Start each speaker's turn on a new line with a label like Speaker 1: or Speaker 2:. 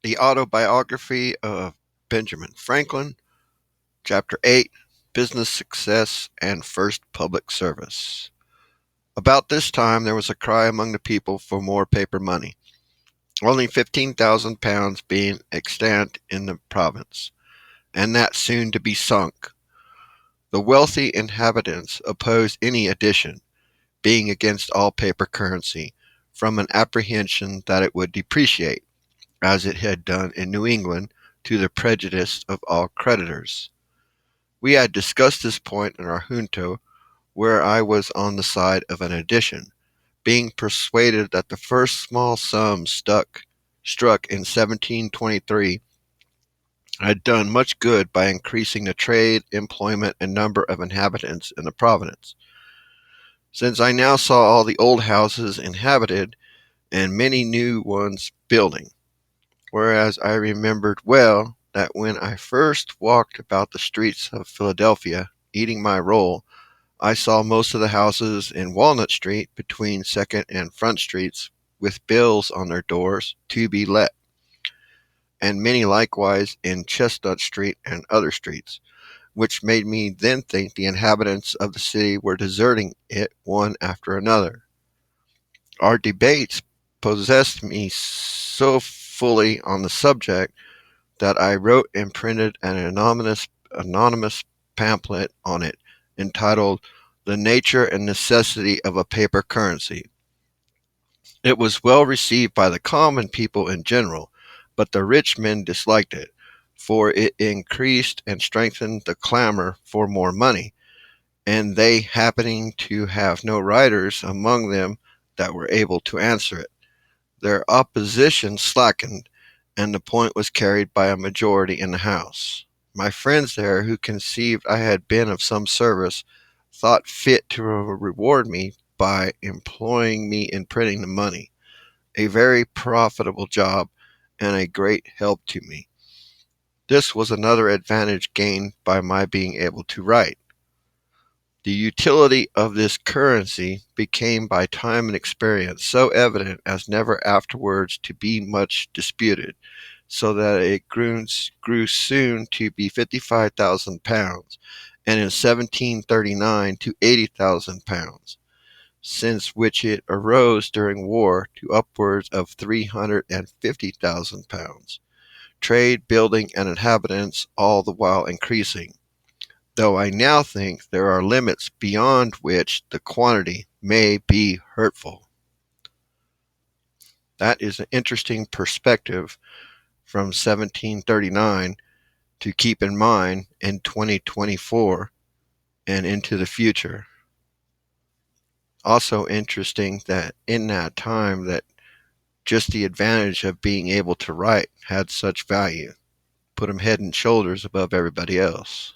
Speaker 1: The Autobiography of Benjamin Franklin, Chapter 8, Business Success and First Public Service. About this time there was a cry among the people for more paper money, only £15,000 being extant in the province, and that soon to be sunk. The wealthy inhabitants opposed any addition, being against all paper currency, from an apprehension that it would depreciate, as it had done in New England, to the prejudice of all creditors. We had discussed this point in our Junto, where I was on the side of an addition, being persuaded that the first small sum struck in 1723 had done much good by increasing the trade, employment, and number of inhabitants in the province. Since I now saw all the old houses inhabited and many new ones building, whereas I remembered well that when I first walked about the streets of Philadelphia eating my roll, I saw most of the houses in Walnut Street between Second and Front Streets with bills on their doors to be let, and many likewise in Chestnut Street and other streets, which made me then think the inhabitants of the city were deserting it one after another. Our debates possessed me so fully on the subject that I wrote and printed an anonymous pamphlet on it, entitled "The Nature and Necessity of a Paper Currency." It was well received by the common people in general, but the rich men disliked it, for it increased and strengthened the clamor for more money, and they happening to have no writers among them that were able to answer it, their opposition slackened, and the point was carried by a majority in the House. My friends there, who conceived I had been of some service, thought fit to reward me by employing me in printing the money, a very profitable job and a great help to me. This was another advantage gained by my being able to write. The utility of this currency became by time and experience so evident as never afterwards to be much disputed, so that it grew soon to be £55,000, and in 1739 to £80,000, since which it arose during war to upwards of £350,000, trade, building, and inhabitants all the while increasing, though I now think there are limits beyond which the quantity may be hurtful. That is an interesting perspective from 1739 to keep in mind in 2024 and into the future. Also interesting that in that time that just the advantage of being able to write had such value, put him head and shoulders above everybody else.